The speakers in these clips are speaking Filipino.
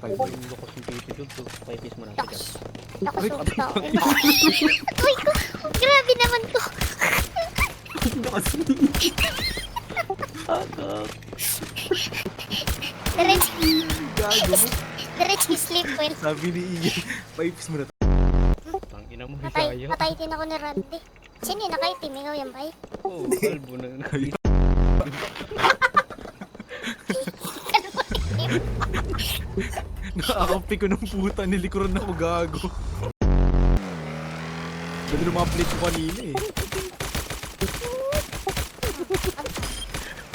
Kalbo yung lukas yung pipi doon. So, pakipis mo natin dyan. Lakas ng tao. Uy ko. Grabe naman to. Gago mo. Diretso sleep well. Sabi ni Ian, paipis mo na. Tangina mo, Patay, Isaya. patay din ako ni Randy. Sino yung nakaitim? Ikaw yan ba? Oo, kalbo na. Nakakampi ko ng puta, nilikuran ako gago. Ganda ng mga plate ko kanina eh.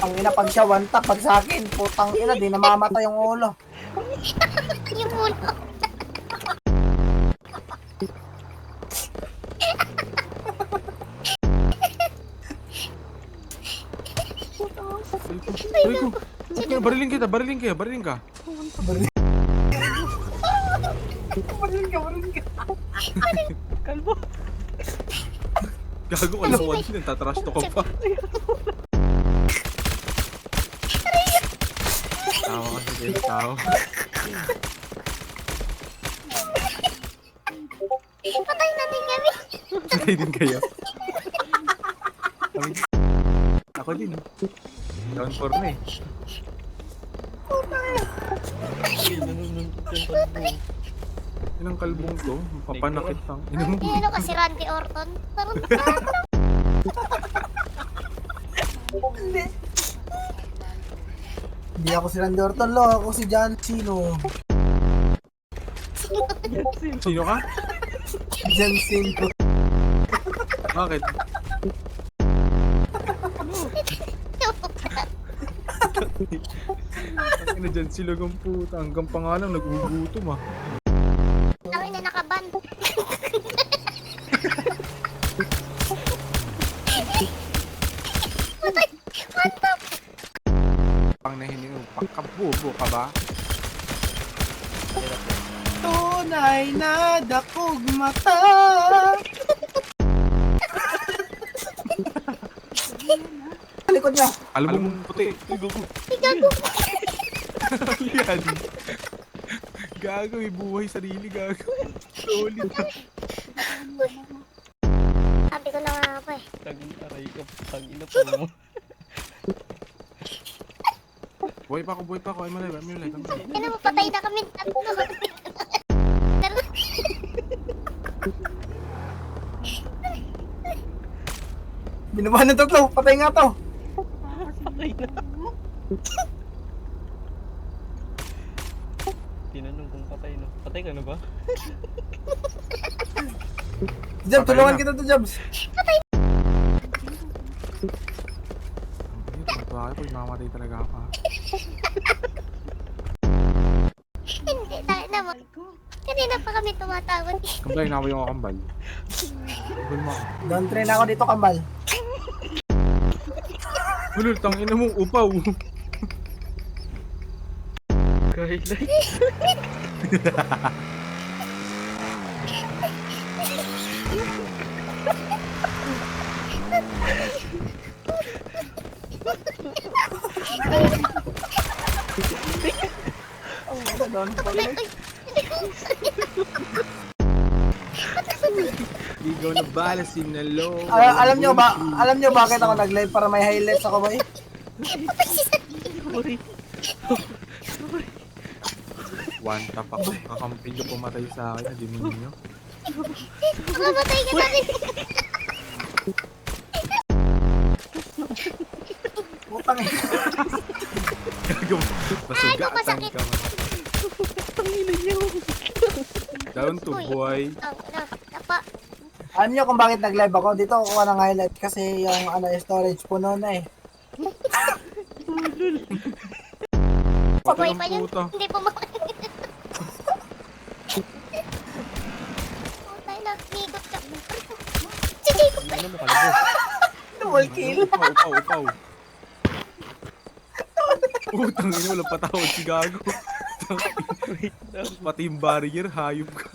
Ang ina pag siya one tap, pag sa akin, putang ina, di namamatay yung ulo. Yung ulo. Ay ko, bariling kita, bariling ka. Baril ka. Kalbo. Gago ka lang one din, tatrash to ka pa. Tawa kasi kayo, tao. Patay natin kami. Patay din kayo. Ako din. Down 4 na eh. Nanununtok yung kalbo. Yun ang kalbong to, papanakit lang. Ina mo. Ano kasi Randy Orton? Parang Hindi ako si Randy Orton, lo. Ako si John Cena. Sino ka? John Cena. Bakit? Ang ina dyan sila ng puta. Hanggang pangalang nagugutom ah. Ako na nakaban. Patay. What the? Pang nahiningo, pagkabubo ka ba? Tunay na dakog mata. Likod niya. Alam mo puti. Gago. Yan. Gago, may buhay sarili, gago. Solid. Sabi ko na nga pa eh. Aray ka, tangina pa mo. Buhay pa ako. Ay, malay. Ano mo, patay na kami. Tatlo. Binubahan ng tatlo. Patay nga to. Patay na. Tinanong kung patay na. Patay ka na ba? Jab, Patay tulungan na. kita to, Jabs. Tuwa ako, mamatay talaga ako ha. Hindi, dahil naman. Kanina pa kami tumatawag. Kambal, inawa yung kambal. Kambal mo ako. Doon train ako dito, Kambal. Hulul, tangina mo, upaw. Kahit like. Ligaw na bala, sinalo. Alam nyo bakit ako nag-live para may highlights ako, boy? Sorry. One tap ako. Kakampi nyo pumatay sa akin, hindi mo nyo. Makamatay ka na rin. Putang ina. Gago, masugatan masakit? ka man. Down to boy. Napa. Alam nyo kung bakit nag-live ako? Dito ako kuha ng highlight kasi yung storage puno na eh. Pabuhay Patay pa ng yun. puta. Hindi po Putay na, migot ka. Si Jacob. Ano mo kalbo? Double kill. Upaw. Putang ina, walang patawad si Gago. Wait lang. Pati yung barrier, hayop ka.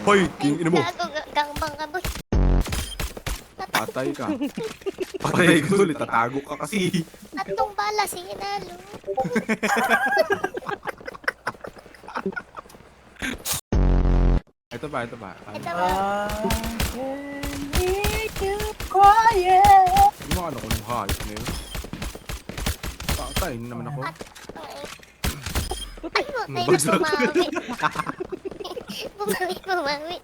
Hoy, king ina mo. Gago, gangbang ka boy. Patay ka. Patay ka ulit, tatago ka kasi. Tatlong bala, sige nalo. Ito ba? Ito ba? Quiet. Hindi mo ano ko nung hayop na yun. Patay naman ako. Ay, tayo na bumawi. Bumawi.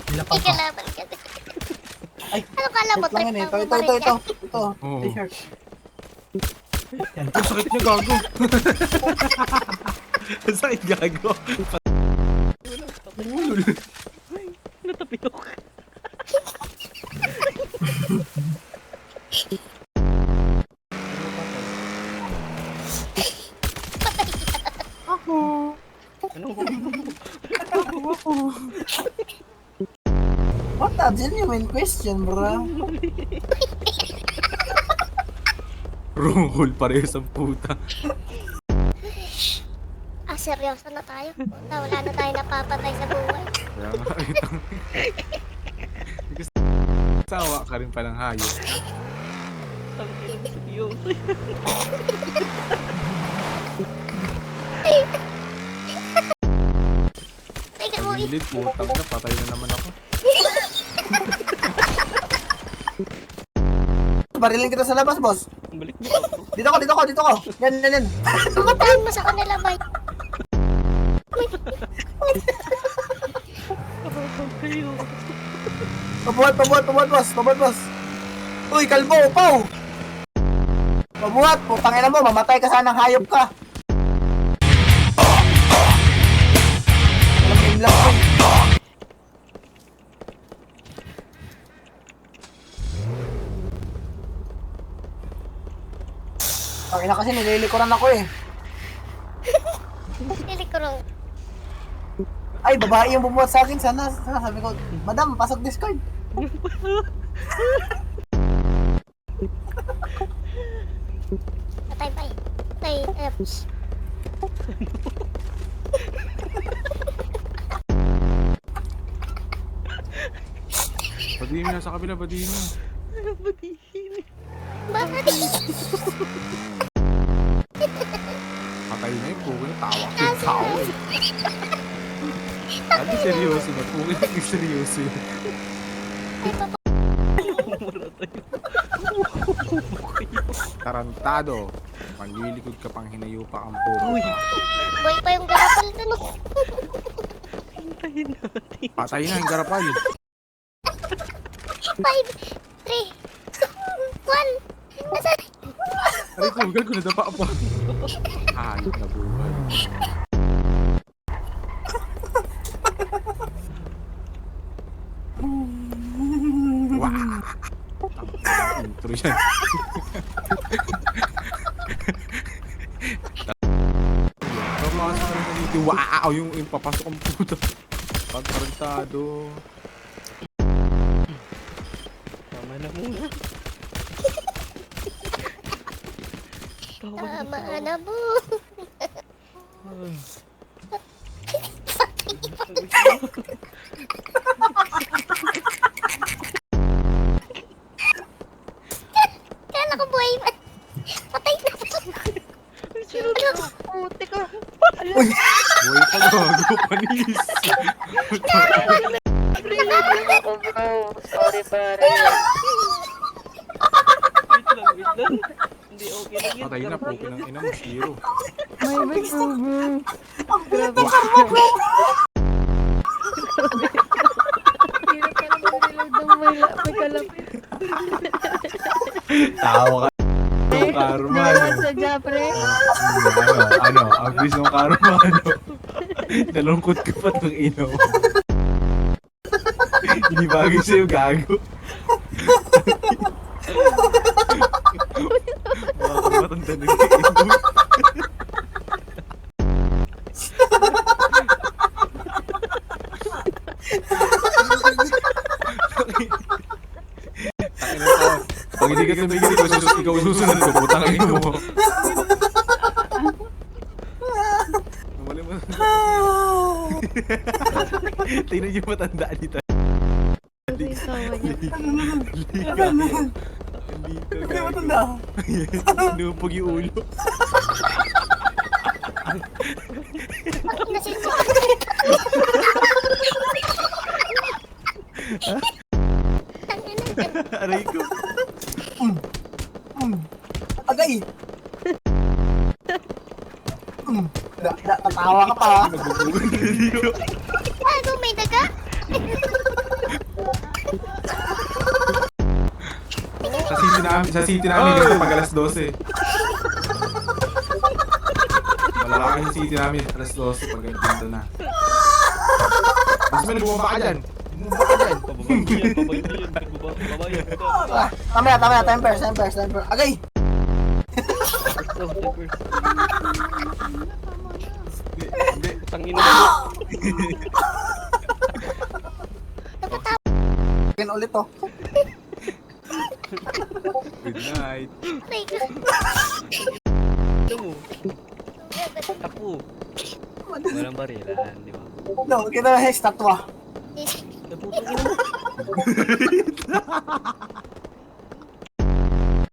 Nilapag Ay, ko. kalaban ka na. Ay, Ano kala mo? wait lang yun eh. trip Ito. lang mo Ito. Oo. T-shirt. Yan. Ang sakit niya, gago. Ang sakit, gago. Natapilok. Anong What a genuine question, bro. Wrong hole, parehas ang puta. Ah, seryoso na tayo. Puta, wala na tayo napapatay sa buhay. Kaya nga, ito. Sawa ka rin palang hayop. seryoso? Teka mo, Pagilid, putang na, patay na naman ako. Barilin kita sa labas, boss. Balik mo ako. Dito ko. Yan. pumatayin mo sa kanila, bay. Kayo. Pabuhat, boss. Uy, kalbo, upaw. Pabuhat, putang ina mo, mamatay ka sanang hayop ka. Walang aim lang ko. Tangina kasi nililikuran ako eh. Pili ko rin. Ay, babae yung bumuhat sa akin. Sana sabi ko, Madam, pasok Discord. Patay, bay. Patay, Badihin mo na sa kabila, badihin mo. bakit? Patay na yun, pukin na tawa ko yung tao eh. Ano seryoso na, pukin na yung seryoso yun. Ay, papa. Tarantado, manlilikod ka pang hinayupa ang puta. Boy pa yung garapal na, no? Hintayin natin. Patay na yung garapal. 5, 3, 1. Nasaan? Aray ko, gago na dapa pa. Hayop na buhay. Wow! Ang intro yan. Tapos ka rin naliti. Wow! Yung papasok ang puta. Pagkarantado. Tama na muna. Tama na mo. Kala ko buhay pa. Patay na. Puti ka. Buhay pa gago, panis. Sorry pare. Wait lang. Hindi okay lang yun. Patay na, pukin ng ina mo, zero. Tawa ka. Ang karma, ang bis ng karma, nalungkot ka pa ng inaw. Hindi bagay sa'yo, gago. Baka matanda na yung inaw. Pag hindi ka tumigil, ikaw susunod ko, putang ina mo. Namali mo. Tingnan yung matanda dito. yung tawa niya. Liga. Liga. Hindi matanda. Inupog yung ulo. Nasisipan. Aray ko. Agay! Tatawa ka pa ha? Ano, may daga? Sa city namin dito pag alas 12. Malalaki yung city namin alas 12 pag ganito na. Mas may nagbumaba ka dyan. Bumaba ka dyan. Babayan. Tama na, temper. Agay! Hindi. Tangina mo. Again ulit to. Good night. Aray ko. Ano mo? Tapo. Walang barilan, di ba? No, kita na statwa. Naputang ina mo.